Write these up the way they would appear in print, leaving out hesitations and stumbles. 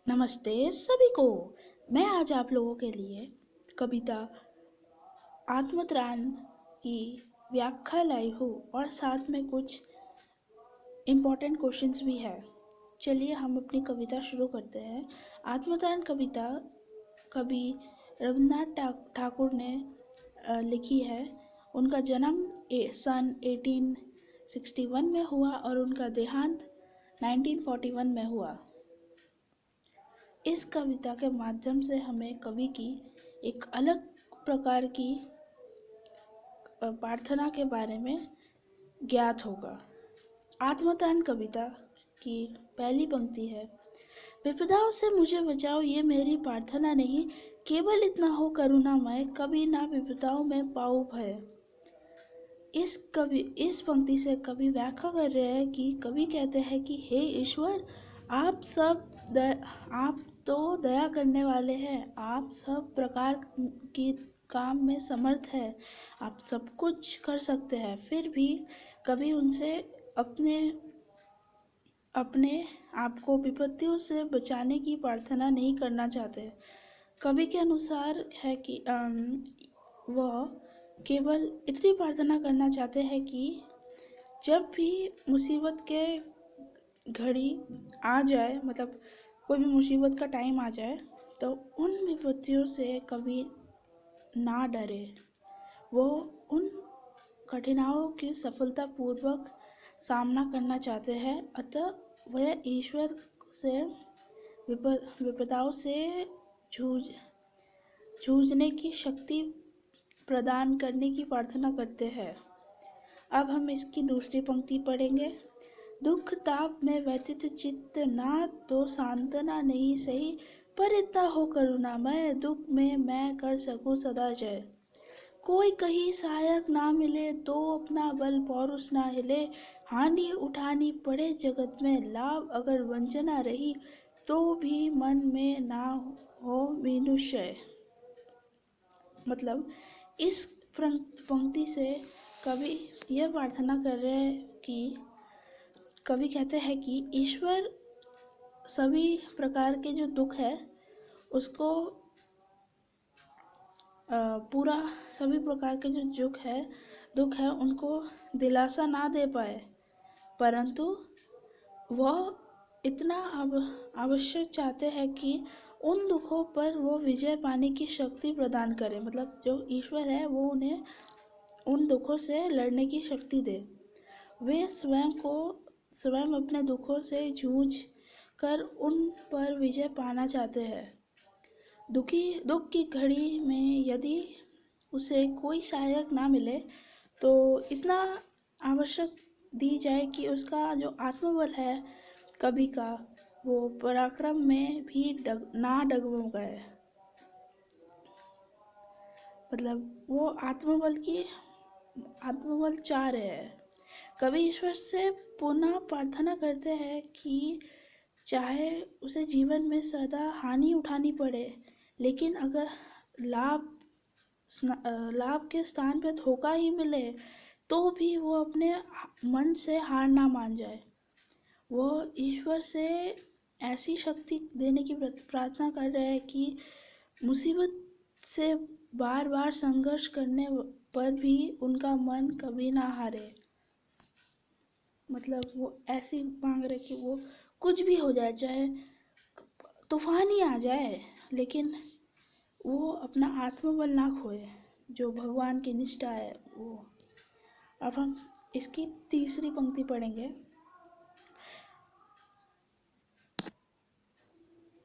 नमस्ते सभी को। मैं आज आप लोगों के लिए कविता आत्मत्राण की व्याख्या लाई हूँ और साथ में कुछ इम्पोर्टेंट क्वेश्चंस भी है। चलिए हम अपनी कविता शुरू करते हैं। आत्मत्राण कविता कवि रविन्द्रनाथ ठाकुर ने लिखी है। उनका जन्म सन 1861 में हुआ और उनका देहांत 1941 में हुआ। इस कविता के माध्यम से हमें कवि की एक अलग प्रकार की प्रार्थना के बारे में ज्ञात होगा। आत्मत्राण कविता की पहली पंक्ति है, विपदाओं से मुझे बचाओ ये मेरी प्रार्थना नहीं, केवल इतना हो करुणामय, कभी ना विपदाओं में पाऊं भय। इस पंक्ति से कवि व्याख्या कर रहे हैं कि कवि कहते हैं कि हे ईश्वर, आप तो दया करने वाले हैं, आप सब प्रकार की काम में समर्थ है, आप सब कुछ कर सकते हैं। फिर भी कभी उनसे अपने आप को विपत्तियों से बचाने की प्रार्थना नहीं करना चाहते। कवि के अनुसार है कि वह केवल इतनी प्रार्थना करना चाहते हैं कि जब भी मुसीबत के घड़ी आ जाए, मतलब कोई भी मुसीबत का टाइम आ जाए, तो उन विपत्तियों से कभी ना डरे। वो उन कठिनाइयों की सफलतापूर्वक सामना करना चाहते हैं। अतः वह ईश्वर से विपदाओं से जूझने की शक्ति प्रदान करने की प्रार्थना करते हैं। अब हम इसकी दूसरी पंक्ति पढ़ेंगे। दुख ताप में व्यथित चित्त, ना तो सांत्वना नहीं सही, पर इतना हो करुणामय, दुख में मैं कर सकूं सदा जय। कोई कहीं सहायक ना मिले तो अपना बल पौरुष ना हिले, हानि उठानी पड़े जगत में, लाभ अगर वंचना रही तो भी मन में ना हो विनुषय। मतलब इस पंक्ति से कवि यह प्रार्थना कर रहे हैं कि कवि कहते हैं कि ईश्वर सभी प्रकार के जो दुख है उसको पूरा सभी प्रकार के जो दुख है उनको दिलासा ना दे पाए, परंतु वह इतना आवश्यक चाहते हैं कि उन दुखों पर वो विजय पाने की शक्ति प्रदान करे। मतलब जो ईश्वर है वो उन्हें उन दुखों से लड़ने की शक्ति दे। वे स्वयं अपने दुखों से जूझ कर उन पर विजय पाना चाहते हैं। दुख की घड़ी में यदि उसे कोई सहायक ना मिले तो इतना आवश्यक दी जाए कि उसका जो आत्मबल है कवि का, वो पराक्रम में भी ना डगमगाए। मतलब वो आत्मबल चाह रहे हैं। कवि ईश्वर से पुनः प्रार्थना करते हैं कि चाहे उसे जीवन में सदा हानि उठानी पड़े, लेकिन अगर लाभ के स्थान पर धोखा ही मिले तो भी वो अपने मन से हार ना मान जाए। वो ईश्वर से ऐसी शक्ति देने की प्रार्थना कर रहे हैं कि मुसीबत से बार बार संघर्ष करने पर भी उनका मन कभी ना हारे। मतलब वो ऐसी मांग रहे कि वो कुछ भी हो जाए, चाहे तूफान ही आ जाए, लेकिन वो अपना आत्मबल ना खोए, जो भगवान की निष्ठा है वो। अब हम इसकी तीसरी पंक्ति पढ़ेंगे।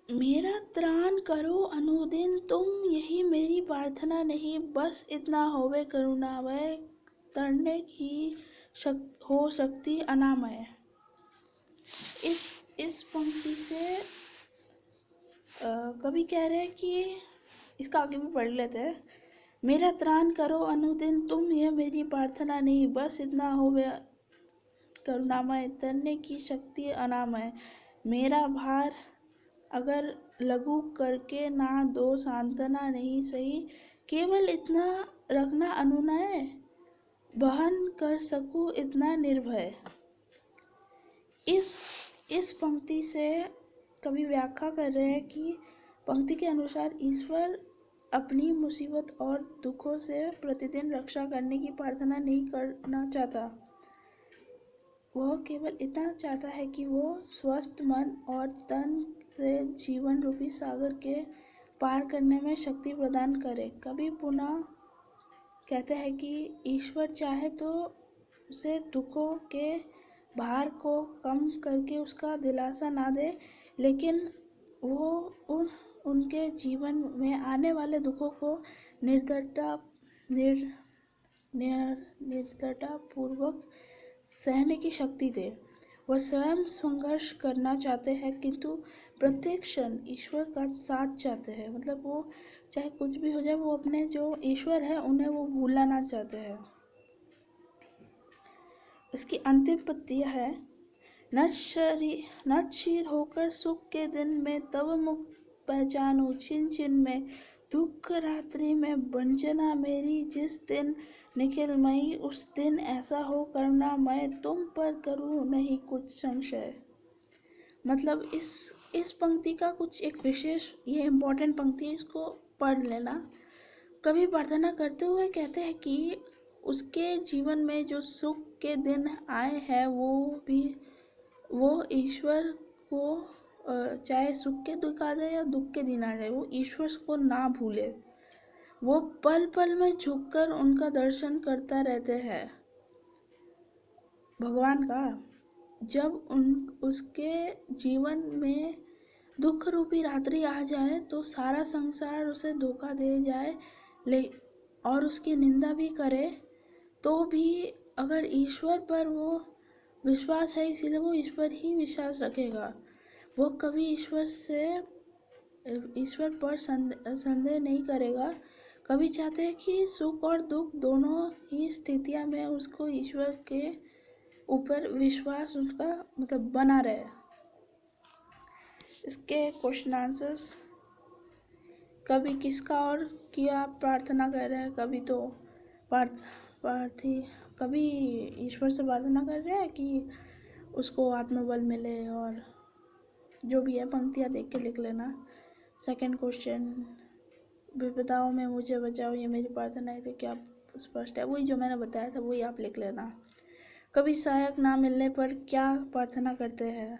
मेरा त्राण करो अनुदिन तुम, यही मेरी प्रार्थना नहीं, बस इतना होवे करुणामय, तरने की हो सकती अनामय। इस पंक्ति से कवि कह रहे हैं कि इसका आगे भी पढ़ लेते हैं। मेरा त्राण करो अनुदिन तुम, यह मेरी प्रार्थना नहीं, बस इतना होवे करुणामय, तरने की शक्ति अनामय। मेरा भार अगर लघु करके ना दो सांत्वना नहीं सही, केवल इतना रखना अनुनय, वहन कर सकूं इतना निर्भय। इस पंक्ति से कवि व्याख्या कर रहे हैं कि पंक्ति के अनुसार ईश्वर अपनी मुसीबत और दुखों से प्रतिदिन रक्षा करने की प्रार्थना नहीं करना चाहता। वह केवल इतना चाहता है कि वो स्वस्थ मन और तन से जीवन रूपी सागर के पार करने में शक्ति प्रदान करे। कवि पुनः कहते हैं कि ईश्वर चाहे तो उसे दुखों के भार को कम करके उसका दिलासा ना दे, लेकिन वो उनके जीवन में आने वाले दुखों को निर्दयता पूर्वक सहने की शक्ति दे। वह स्वयं संघर्ष करना चाहते हैं, किंतु प्रत्येक क्षण ईश्वर का साथ चाहते हैं। मतलब वो चाहे कुछ भी हो जाए, वो अपने जो ईश्वर है उन्हें वो भूलना ना चाहते हैं। इसकी अंतिम पंक्ति है, नतशीर होकर सुख के दिन में तब मुख पहचानो, छिन छिन में दुख रात्रि में बंजना मेरी, जिस दिन निखिलमयी उस दिन ऐसा हो करुणा मैं तुम पर करूं नहीं कुछ संशय। मतलब इस पंक्ति का कुछ एक विशेष, ये इम्पोर्टेंट पंक्ति है, इसको पढ़ लेना। कवि प्रार्थना करते हुए कहते हैं कि उसके जीवन में जो सुख के दिन आए हैं वो ईश्वर को, चाहे सुख के दुख आ जाए या दुख के दिन आ जाए, वो ईश्वर को ना भूले। वो पल पल में झुककर उनका दर्शन करता रहते हैं भगवान का। जब उसके जीवन में दुख रूपी रात्रि आ जाए तो सारा संसार उसे धोखा दे जाए और उसकी निंदा भी करे, तो भी अगर ईश्वर पर वो विश्वास है, इसीलिए वो ईश्वर ही विश्वास रखेगा। वो कभी ईश्वर पर संदेह नहीं करेगा। कभी चाहते हैं कि सुख और दुख दोनों ही स्थितियां में उसको ईश्वर के ऊपर विश्वास उसका मतलब बना रहे। इसके क्वेश्चन आंसर्स, कभी किसका और क्या प्रार्थना कर रहे हैं। कभी तो कभी ईश्वर से प्रार्थना कर रहे हैं कि उसको आत्मबल मिले, और जो भी है पंक्तियाँ देख के लिख लेना। सेकंड क्वेश्चन, विपदाओं में मुझे बचाओ, ये मेरी प्रार्थना है। तो क्या स्पष्ट है, वही जो मैंने बताया था वही आप लिख लेना। कभी सहायक ना मिलने पर क्या प्रार्थना करते हैं,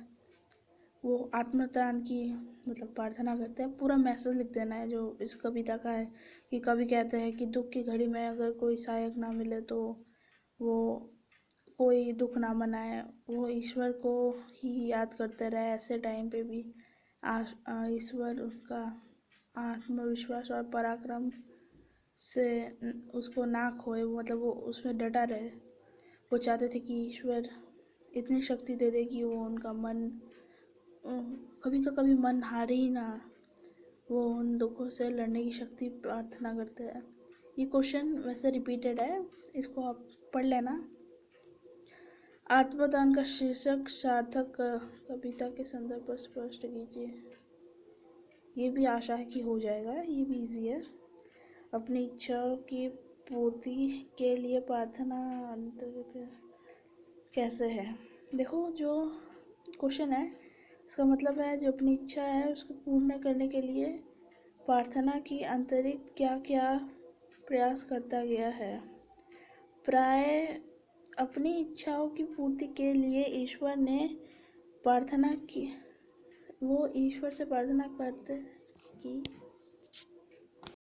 वो आत्मत्राण की मतलब प्रार्थना करते हैं। पूरा मैसेज लिख देना है जो इस कविता का है। कि कभी कहते हैं कि दुख की घड़ी में अगर कोई सहायक ना मिले तो वो कोई दुख ना मनाए, वो ईश्वर को ही याद करते रहे ऐसे टाइम पे भी। ईश्वर उसका आत्मविश्वास और पराक्रम से उसको ना खोए, मतलब वो उसमें डटा रहे। वो चाहते थे कि ईश्वर इतनी शक्ति दे दे कि वो उनका मन कभी का कभी मन हारे ही ना, वो उन दुखों से लड़ने की शक्ति प्रार्थना करते हैं। ये क्वेश्चन वैसे रिपीटेड है, इसको आप पढ़ लेना। आत्मदान का शीर्षक सार्थक कविता के संदर्भ पर स्पष्ट कीजिए। ये भी आशा है कि हो जाएगा, ये भी इजी है। अपनी इच्छाओं की पूर्ति के लिए प्रार्थना अंतर्गत कैसे है। देखो जो क्वेश्चन है इसका मतलब है जो अपनी इच्छा है उसको पूर्ण करने के लिए प्रार्थना की अतिरिक्त क्या क्या प्रयास करता गया है। प्राय अपनी इच्छाओं की पूर्ति के लिए ईश्वर ने प्रार्थना की, वो ईश्वर से प्रार्थना करते कि